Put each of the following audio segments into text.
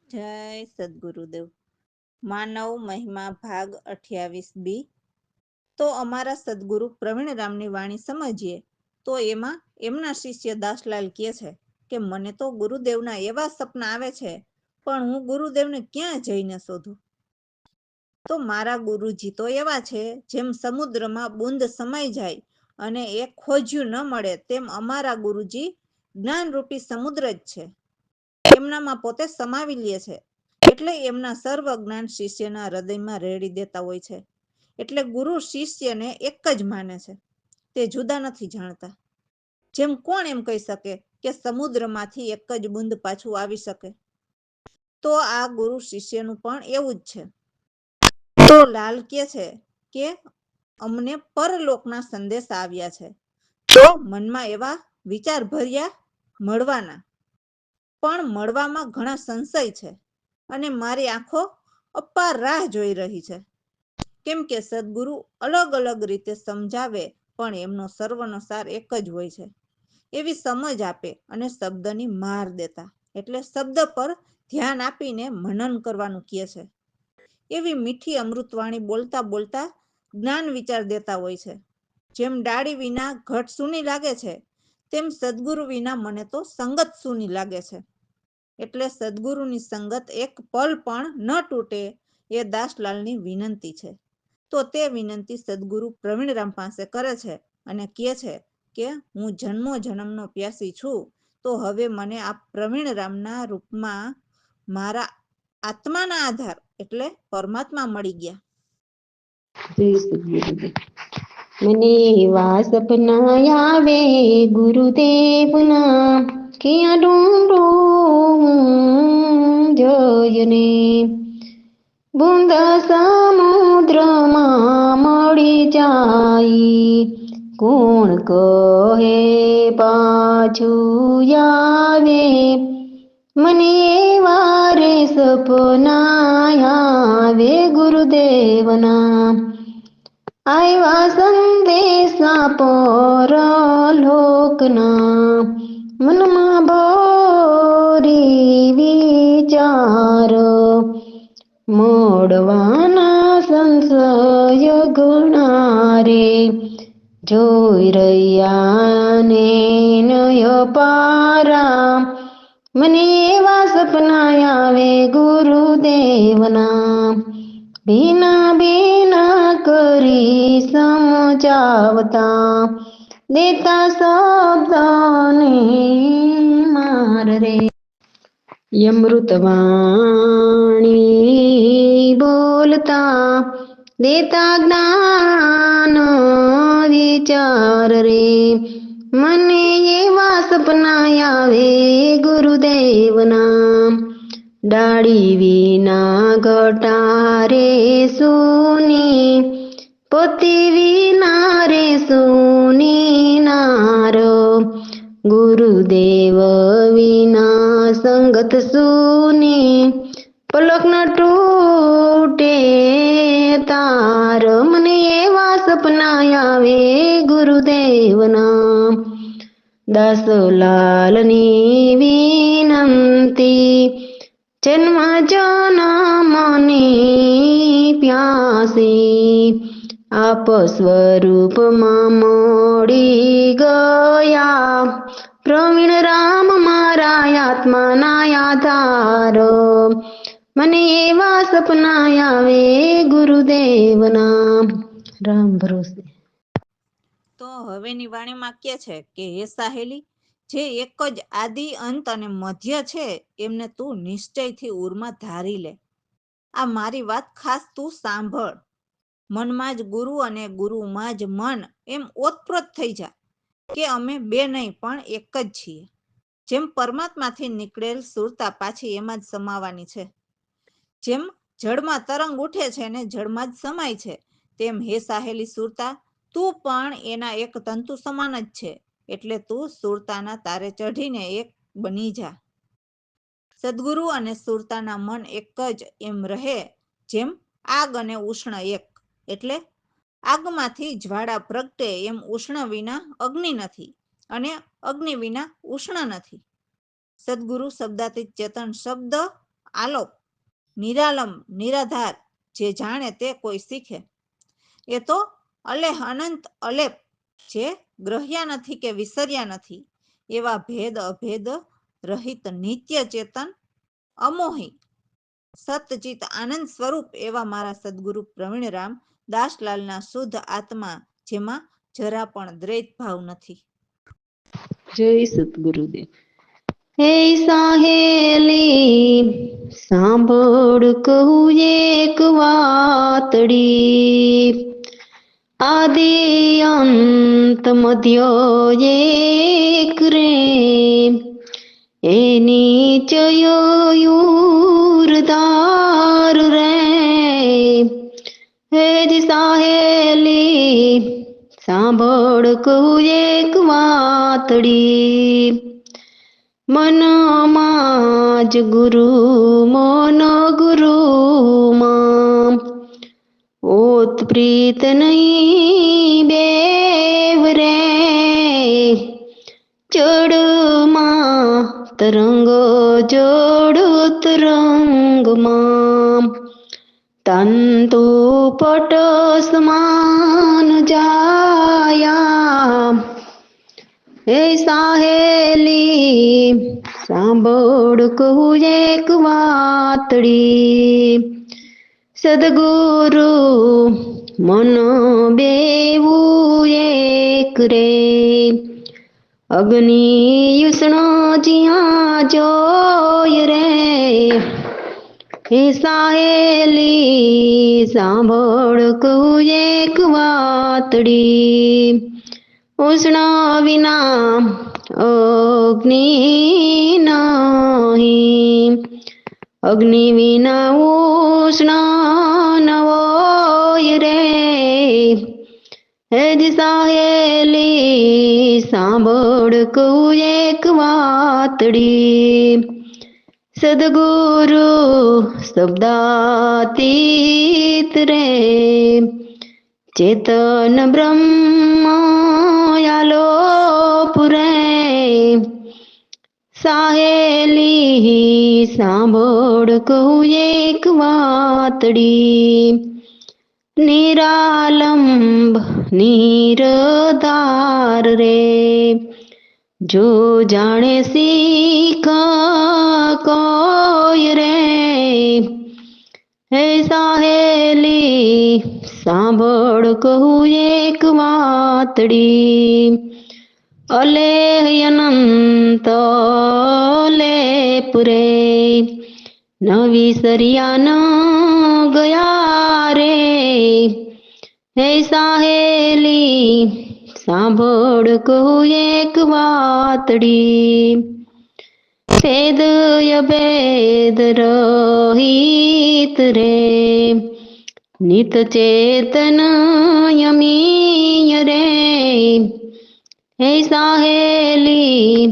જય સદગુરુદેવ. માનવ મહિમા ભાગ 28B. તો અમારા સદગુરુ પ્રવીણરામની વાણી સમજીએ તો એમાં એમના શિષ્ય દાસલાલ કહે છે કે મને તો ગુરુદેવના એવા સપના આવે છે, પણ હું ગુરુદેવને ક્યાં જઈને શોધું? તો મારા ગુરુજી તો એવા છે જેમ સમુદ્રમાં બુંદ સમાઈ જાય અને એ ખોજ્યું ન મળે, તેમ અમારા ગુરુજી જ્ઞાનરૂપી સમુદ્ર જ છે. એમનામાં પોતે સમાવી લે છે, એટલે એમના સર્વ જ્ઞાન શિષ્યના હૃદયમાં રેડી દેતા હોય છે. એટલે ગુરુ શિષ્યને એક જ માને છે, તે જુદા નથી જાણતા. જેમ કોણ એમ કહી શકે કે સમુદ્રમાંથી એક જ બુંદ પાછું આવી શકે? તો આ ગુરુ શિષ્યનું પણ એવું જ છે. તો લાલ કહે છે કે અમને પરલોકના સંદેશ આવ્યા છે, તો મનમાં એવા વિચાર ભર્યા મળવાના, પણ મળવામાં ઘણા સંશય છે અને મારી આંખો અપાર રાહ જોઈ રહી છે. કેમ કે સદગુરુ અલગ અલગ રીતે સમજાવે, પણ એમનો સર્વનો સાર એક જ હોય છે. એવી સમજ આપે અને શબ્દની માર દેતા, એટલે શબ્દ પર ધ્યાન આપીને મનન કરવાનું કહે છે. એવી મીઠી અમૃતવાણી બોલતા બોલતા જ્ઞાન વિચાર દેતા હોય છે. જેમ ડાળી વિના ઘટ સૂની લાગે છે, તેમ સદગુરુ વિના મને તો સંગત સૂની લાગે છે. એટલે સદગુરુની સંગત એક પલ પણ ન તૂટે, એ દાસલાલની વિનંતી છે. તો તે વિનંતી સદગુરુ પ્રવીણરામ પાસે કરે છે અને કહે છે કે હું જન્મો જન્મનો પ્યાસી છું, તો હવે મને આ પ્રવીણરામના રૂપમાં મારા આત્માના આધાર એટલે પરમાત્મા મળી ગયા. જય સદગુરુદેવ. મને એવા સપના આવે ગુરુદેવના, કે આ ડુંગરો જયને બુંદ સમુદ્રમાં મળી જાય, કોણ કહે પાછું આવે? મને એવા રે સપના આવે ગુરુદેવના, આવ્યા સંદેશા પરલોકના, મનમાં ભરી વિચાર મોડવાના સંશય ઘણા રે, જોઈ રહ્યા ને નય પારા, મને એવા સપના આવે ગુરુદેવના, ભીના ભીના કરી સમજાવતા, દેતા શબ્દની માર રે. અમૃતવાણી બોલતા, દેતા જ્ઞાન વિચાર રે, મને એવા સપના આવે ગુરુદેવના, ડાળી વિના ઘટા રે સૂની, પોતી વિના રે સૂની નાર, ગુરુદેવ વિના સંગત સૂની, પલક ન તૂટે તાર, મને એવા સપના આવે ગુરુદેવના, દાસલાલની વિનંતી, જન્મ જન્મની પ્યાસી, આપ સ્વરૂપમાં મળી ગયા, પ્રવીણરામ મારા આત્માના આધાર, મને એવા સપના આવે ગુરુદેવના. રામ ભરોસે. તો હવેની વાણીમાં કહે છે કે હે સાહેલી, જે એક જ આદિ અંત અને મધ્ય છે, એમને તું નિશ્ચયથી ઉરમાં ધારી લે. આ મારી વાત ખાસ તું સાંભળ. મનમાં જ ગુરુ અને ગુરુમાં જ મન, એમ ઓતપ્રોત થઈ જા કે અમે બે નહીં પણ એક જ છીએ. જેમ પરમાત્માથી નીકળેલ સુરતા પાછી એમાં જ સમાવાની છે. જેમ જળમાં તરંગ ઉઠે છે ને જળમાં જ સમાય છે, તેમ હે સાહેલી સુરતા, તું પણ એના એક તંતુ સમાન જ છે. એટલે તું સુરતાના તારે ચઢીને એક બની જા. સદગુરુ અને સુરતાના મન એક જ એમ રહે, જેમ આગ અને ઉષ્ણ એક. એટલે આગમાંથી જ્વાળા પ્રગટે એમ ઉષ્ણ વિના અગ્નિ નથી, અને અગ્નિ વિના ઉષ્ણ નથી. સદગુરુ શબ્દાતીત ચેતન શબ્દ આલોપ, નિરાલંબ, નિરાધાર, જે જાણે તે કોઈ શીખે. એ તો અલેહ અનંત અલેપ, જે ગ્રહ્યા નથી કે વિસર્યા નથી, એવા ભેદ અભેદ રહિત નિત્ય ચેતન અમોહી સતચિત આનંદ સ્વરૂપ એવા મારા સદગુરુ પ્રવીણરામ દાસલાલના શુદ્ધ આત્મા, જેમાં જરા પણ દ્વૈત ભાવ નથી. જય સતગુરુદેવ. હે સાહેલી સાંભળ કહું એક વાતડી, આદિ અંત મધ્ય એક રે, એની ચયુરદાર રે. હે જ સાહેલી સાંભળ કહું એક વાતડી, મનમાં જ ગુરુ મન ગુરુમાં, ઓત પ્રીત નહીં બેવ રે, જડમાં તરંગ જોડ તરંગમાં, તંતુ પટ સમાન જાયા. હે સાહેલી સાંભળ કહું એક વાતડી, સદગુરુ મન બેવું એક રે, અગ્નિ યુષ્ણ જ્યાં જોય રે. હે સાહેલી સાંભળ કહું એક વાતડી, ઉષ્ણ વિના અગ્નિ નહીં, અગ્નિ વિના ઉષ્ણ ન હોય રે. હે જ સાહેલી સાંભળ કહું એક વાતડી, સદગુરુ શબ્દાતીત રે, ચેતન બ્રહ્મ આલોપ રે. સાહેલી સાંભળ કહું એક વાતડી, નિરાલંબ નિરધાર રે, જો જાણે શીખ કોઈ રે. હે સાહેલી સાંભળ કહું એક વાતડી, અલેહ અનંત લેપ રે, ન વિસર્યા ન ગયા રે. હે સાહેલી સાંભળ કહું એક વાતડી, ભેદ અભેદ રહિત રે, નિત ચેતન યમીય રે. હે સાહેલી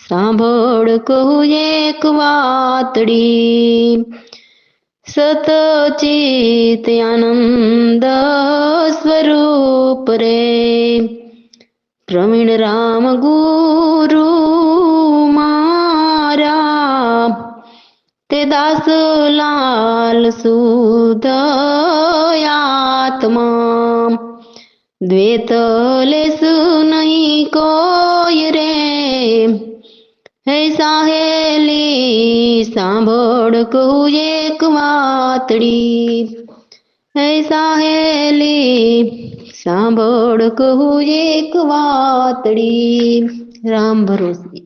સાંભળ કહું એક વાતડી, સતચિત આનંદ સ્વરૂપ રે, પ્રવીણ રામ ગુરુ મારા, તે દાસલાલ શુદ્ધ આત્મા, દ્વેત લેસુ નહીં કોઈ રે. હે સાહેલી સાંભળ કહું એક વાતડી, હે સાહેલી સાંભળ કહું એક વાતડી. રામ ભરોસે.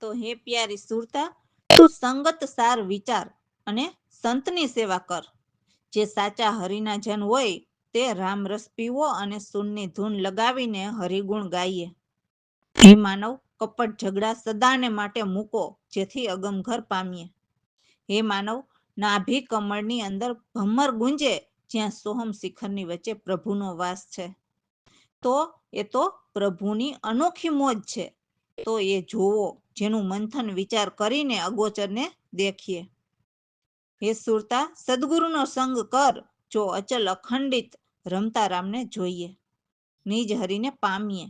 તો હે પ્યારી સુરતા, તું સંગત સાર વિચાર અને સંતની સેવા કર. જે સાચા હરિના જન હોય તે રામ રસ પીવો અને સૂરની ધૂન લગાવીને હરિગુણ ગાઈએ. હે માનવ, કપટ ઝઘડા સદાને માટે મૂકો, જેથી અગમઘર પામીએ. હે માનવ, નાભી કમળની અંદર ભમર ગુંજે, જ્યાં સોહમ શિખરની વચ્ચે પ્રભુનો વાસ છે. તો એ તો પ્રભુની અનોખી મોજ છે. તો એ જોવો, જેનું મંથન વિચાર કરીને અગોચરને દેખીએ. હે સુરતા, સદગુરુનો સંગ કર, જો અચલ અખંડિત રમતા રામને જોઈએ, નિજ હરીને પામીએ.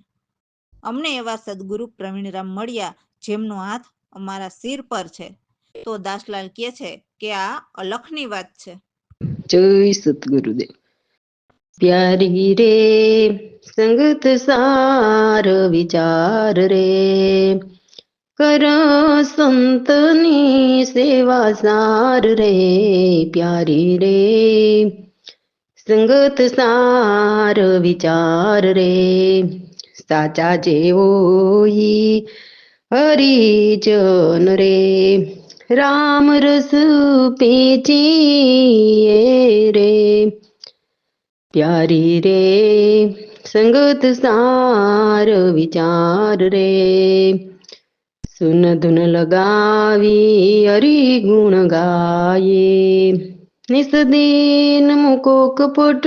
અમને એવા સદગુરુ પ્રવીણરામ મળ્યા, જેમનો હાથ અમારા શિર પર છે, તો દાસલાલ કહે છે કે આ અલખની વાત છે. જય સદગુરુદેવ. પ્યારી રે સંગત સાર વિચાર રે, કર સંતની સેવા સાર રે. પ્યારી રે સંગત સાર વિચાર રે, સાચા જેવો ઈ હરિજન રે. રામ રસ પેચીએ રે, પ્યારી રે સંગત સાર વિચાર રે. સુન ધુન લગાવી હરી ગુણ ગાયે, નિસદીન મુકો કપટ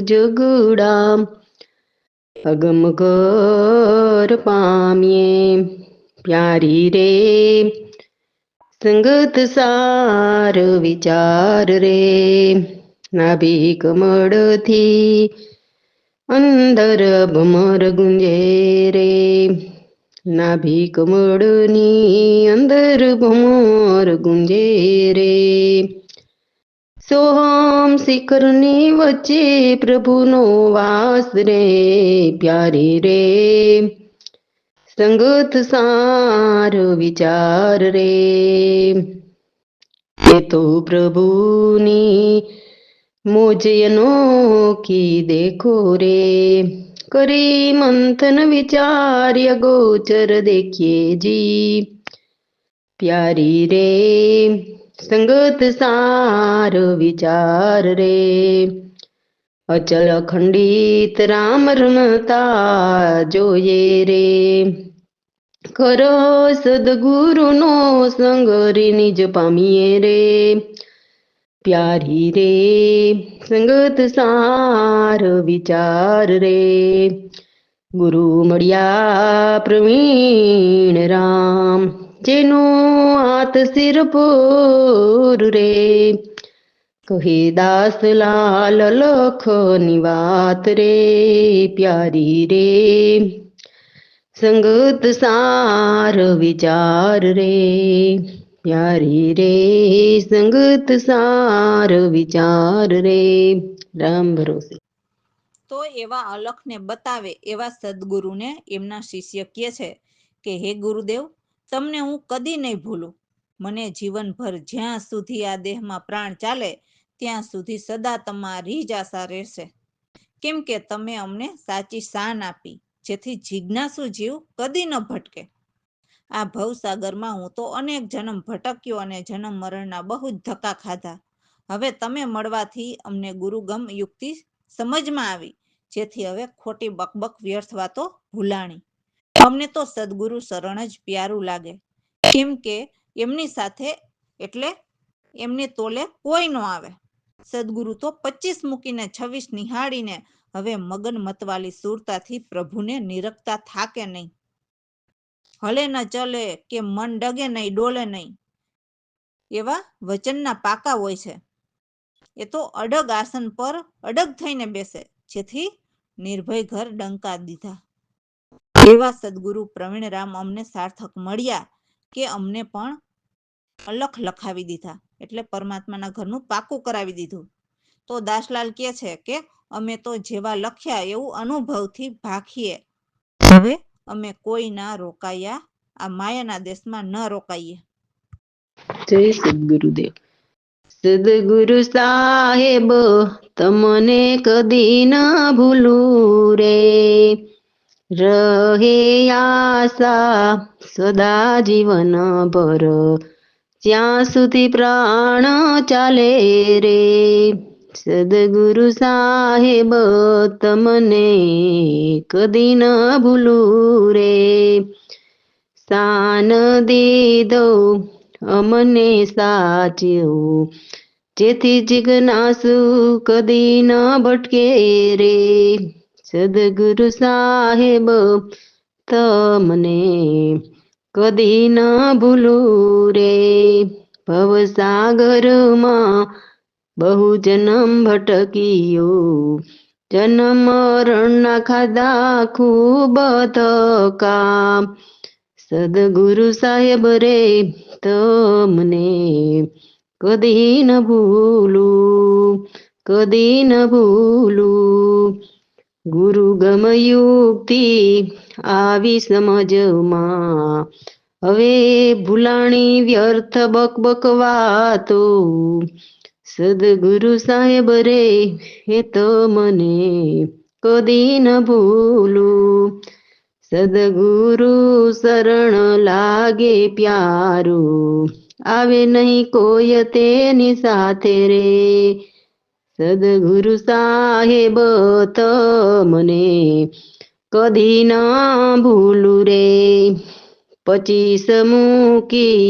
જગડા, અગમ ઘર પામીએ. પ્યારી રે સંગત સાર વિચાર રે, નાભી કમળથી અંદર ભમર ગુંજે રે. નાભી કમળની અંદર ભમર ગુંજે રે. સોહમ શિખરની વચ્ચે પ્રભુનો વાસ રે. પ્યારી રે સંગત સાર વિચાર રે, એ તો પ્રભુની મોજ અનોખી દેખો રે. કરી મંથન વિચાર્ય ગોચર દેખીએ જી, પ્યારી રે સંગત સાર વિચાર રે. અચલ ખંડિત રામ રમતા જોઈએ રે, ખરો સદગુરુનો સંગ રે નિજ પામીએ રે. પ્યારી રે સંગત સાર વિચાર રે, ગુરુ મળ્યા પ્રવીણ રામ, જેનો હાથ સિર પર રે. કહે દાસ લાલ લખની વાત રે. પ્યારી રે સંગત સાર વિચાર રે, પ્યારી રે સંગત સાર વિચાર રે. રામ ભરોસે. તો એવા અલખને બતાવે એવા સદગુરુને એમના શિષ્ય કહે છે કે હે ગુરુદેવ, તમને હું કદી નહીં ભૂલું. મને જીવનભર જ્યાં સુધી આ દેહમાં પ્રાણ ચાલે ત્યાં સુધી સદા તમારી જ આશા રહેશે. કેમ કે તમે અમને સાચી શાન આપી, જેથી જિજ્ઞાસુ જીવ કદી ન ભટકે. આ ભવસાગરમાં હું તો અનેક જન્મ ભટક્યો અને જન્મ મરણના બહુ જ ધક્કા ખાધા. હવે તમે મળવાથી અમને ગુરુગમ યુક્તિ સમજમાં આવી, જેથી હવે ખોટી બકબક વ્યર્થ વાતો ભૂલાણી. અમને તો સદગુરુ શરણ જ પ્યારું લાગે, કેમ કે એમની સાથે એટલે એમની તોલે કોઈ ન આવે. સદગુરુ તો 25 મૂકીને 26 નિહાળીને હવે મગન મતવાલી સુરતાથી પ્રભુને નિરખતા થાકે નહીં. હલે ન ચલે કે મન ડગે નહીં, ડોલે નહીં, એવા વચનના પાકા હોય છે. એ તો અડગ આસન પર અડગ થઈને બેસે, જેથી નિર્ભય ઘર ડંકા દીધા. એવા સદગુરુ પ્રવીણરામ અમને સાર્થક મળ્યા કે અમને પણ અલખ લખાવી દીધા, એટલે પરમાત્માના ઘરનું પાકું કરાવી દીધું. તો દાસલાલ કહે છે કે અમે તો જેવા લખ્યા એવું અનુભવથી ભાખીએ. હવે અમે કોઈ ના રોકાયા, આ માયાના દેશમાં ન રોકાઈએ. જય સદગુરુદેવ. સદગુરુ સાહેબ તમને કદી ના ભૂલું રે, રહે આશા સદા જીવન ભર, જ્યાં સુધી પ્રાણ ચાલે રે. સદગુરુ સાહેબ તમને કદી ન ભૂલું રે, શાન દીધો અમને સાચ્યું, જેથી જિજ્ઞાસુ કદી ન ભટકે રે. સદગુરુ સાહેબ તમને કદી ન ભૂલું રે, ભવસાગરમાં બહુ જન્મ ભટક્યો, જન્મ મરણના ખાધા ખૂબ ધક્કા. સદગુરુ સાહેબ રે તમને કદી ન ભૂલું, કદી ન ભૂલું. ગુરુ ગમયુક્તિ આવી સમજમાં, હવે ભૂલાણી વ્યર્થ બકબક વાતો. સદગુરુ સાહેબ રે એ તો મને કદી ન ભૂલું. સદગુરુ શરણ લાગે પ્યારું, આવે નહીં કોઈ તેની સાથે રે. સદગુરુ સાહેબ મને કદી ના ભૂલું રે. 25 મૂકી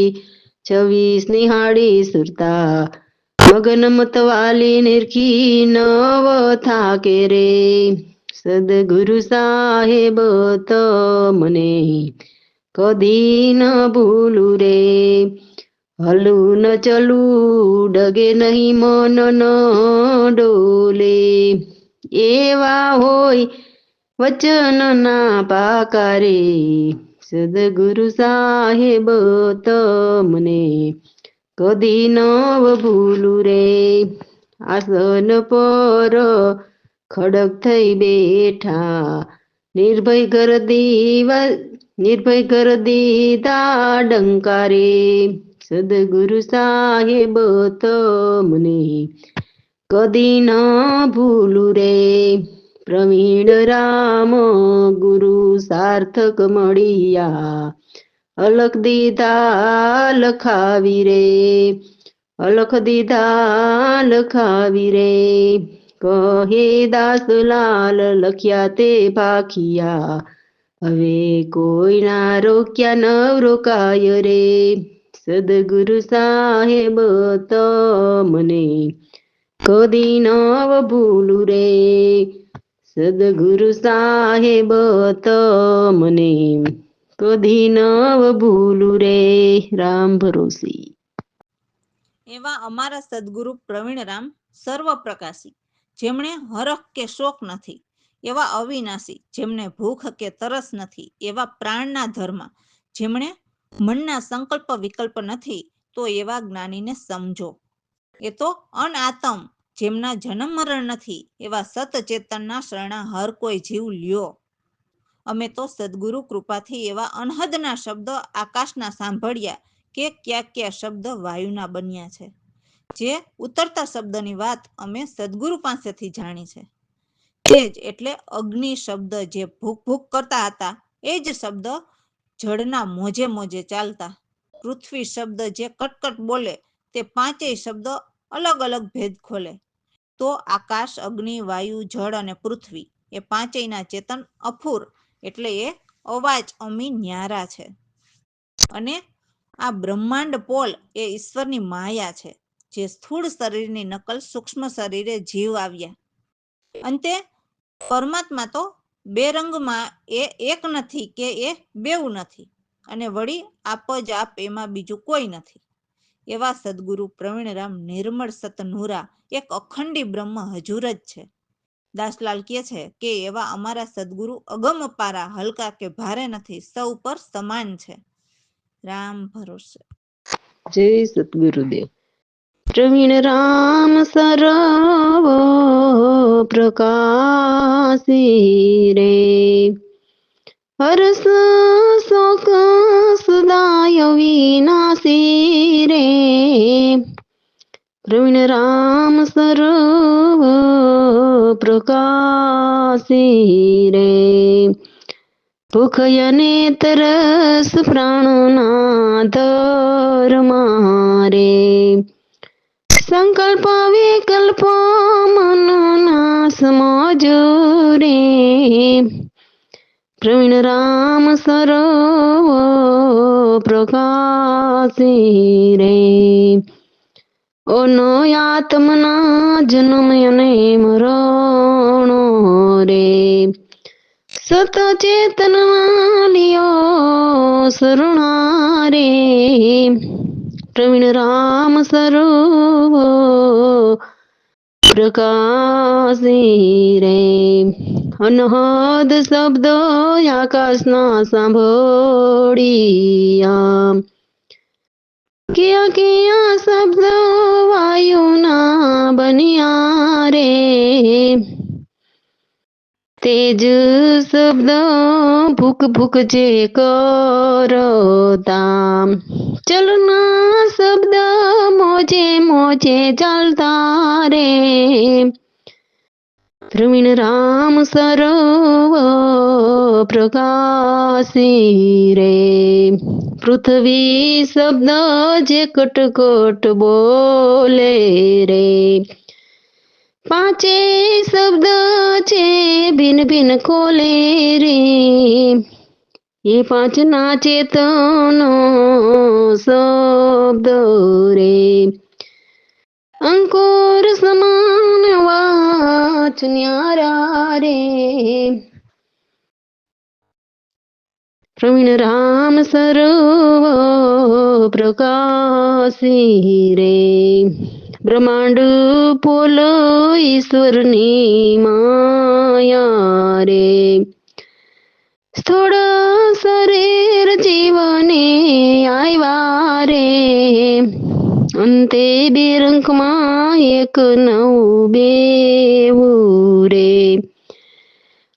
26 નિહાળી સુરતા, મગન મતવાલી નિરખી નવ થાકે રે. સદગુરુ સાહેબ મને કદી ન ભૂલું રે. હલું ન ચલું ડગે નહીં મન ન ડોલે, એવા હોય વચન ના પાકારે. સદગુરુ સાહેબ મને કદી નવ ભૂલું રે. આસન પર ખડક થઈ બેઠા, નિર્ભય કર દીધા ડંકારે. સદગુરુ સાહેબ મને કદી ના ભૂલું રે. પ્રવીણ રામ ગુરુ સાર્થક મળ્યા, અલખ દીધા લખાવી રે. અલખ દીધા લખાવી રે. કહે દાસલાલ લખ્યા તે ભાખિયા, હવે કોઈ ના રોક્યા ન રોકાય રે. સદગુરુ સાહેબ મને કદી નવ ભૂલું રે. સદગુરુ સાહેબ મને કદી નવ ભૂલું રે. રામ ભરોસી. એવા અમારા સદગુરુ પ્રવીણરામ સર્વપ્રકાશી, જેમણે હરખ કે શોક નથી, એવા અવિનાશી, જેમને ભૂખ કે તરસ નથી, એવા પ્રાણના ધર્મ, જેમણે મનના સંકલ્પ વિકલ્પ નથી, તો એવા જ્ઞાનીને સમજો. એ તો અનાતમ, જેમના જન્મ મરણ નથી, એવા સતચેતનના શરણા હર કોઈ જીવ લ્યો. અમે તો સદગુરુ કૃપાથી એવા અનહદના શબ્દ આકાશના સાંભળ્યા, કે ક્યાં શબ્દ વાયુના બન્યા છે. જે ઉતરતા શબ્દની વાત અમે સદગુરુ પાસેથી જાણી છે. તે જ એટલે અગ્નિ શબ્દ જે ભૂક ભૂક કરતા હતા, એ જ શબ્દ જળના મોજે મોજે ચાલતા. પૃથ્વી શબ્દ જે કટકટ બોલે, તે પાંચેય શબ્દ અલગ અલગ ભેદ ખોલે. તો આકાશ, અગ્નિ, વાયુ, જળ અને પૃથ્વી એ પાંચેયના ચેતન અફુર, એટલે એ અવાજ અમી ન્યારા છે. અને આ બ્રહ્માંડ પોલ એ ઈશ્વરની માયા છે, જે સ્થૂળ શરીરની નકલ સૂક્ષ્મ શરીરે જીવ આવ્યા. અંતે પરમાત્મા તો બે રંગમાં એ એક નથી કે એ બેઉ નથી, અને વળી આપ જ આપ, એમાં બીજું કોઈ નથી. એવા સદગુરુ પ્રવીણરામ નિર્મળ સતનુરા એક અખંડી બ્રહ્મ હજુર જ છે. દાસલાલ કહે છે કે એવા અમારા સદગુરુ અગમ અપારા, હલકા કે ભારે નથી, સૌ પર સમાન છે. રામ ભરોસે. જય સતગુરુદેવ. પ્રવીણ રામ સર્વ પ્રકાશી રે. હર્ષ શોક સદાય વિનાશી રે. પ્રવીણ રામ સર્વ પ્રકાશી રે. ભૂખ અને તરસ પ્રાણના ધર્મા રે. સંકલ્પ વિકલ્પ મનના સમજો રે. પ્રવીણ રામ સર્વ પ્રકાશી રે. ઓનો આત્મના જન્મ અને મરણો રે. સત ચેતન વાલિયો શરણા રે. પ્રવીણ રામ સર્વ પ્રકાશી રે. અનહદ શબ્દ આકાશના સાંભળ્યા, किया किया शब्द वायुना बनिया रे तेज शब्द भूक भूक जे करताम चलना शब्द मोजे मोजे चालता रे प्रवीण राम सरोव प्रकाशी रे पृथ्वी शब्द जे कटकट बोले रे पांचे शब्द छे भिन भिन खोले रे ये पांच ना चेतनो शब्द रे अंकुर समान वाच न्यारा रे प्रवीण राम सरोव प्रकाशी रे ब्रह्मांड पोलो ईश्वरनी माया रे સ્થૂળ શરીર જીવને આવ્યા રે અંતે બે રંકમાં એક નવું બેવું રે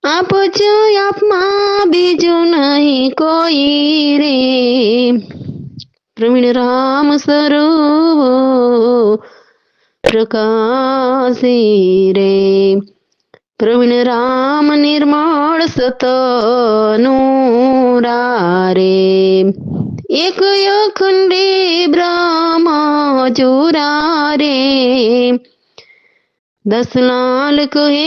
આપ જ આપમાં બીજું નહીં કોઈ રે પ્રવીણ રામ સરોવ પ્રકાશી રે પ્રવીણ રામ નિર્મળ સતનું રે એક અખંડી બ્રહ્મ જોરા રે દસ લાલ કહે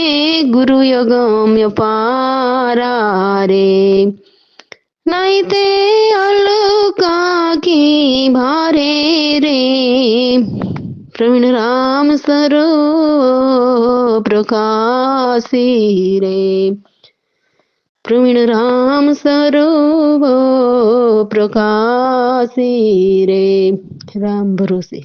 ગુરુ અગમ્ય પારા રે નહીં તે અલકા કી ભારે રે પ્રવીણ રામ સરોવ પ્રકાશી રે પ્રવીણ રામ સરોવ પ્રકાશી રે રામ ભરોસે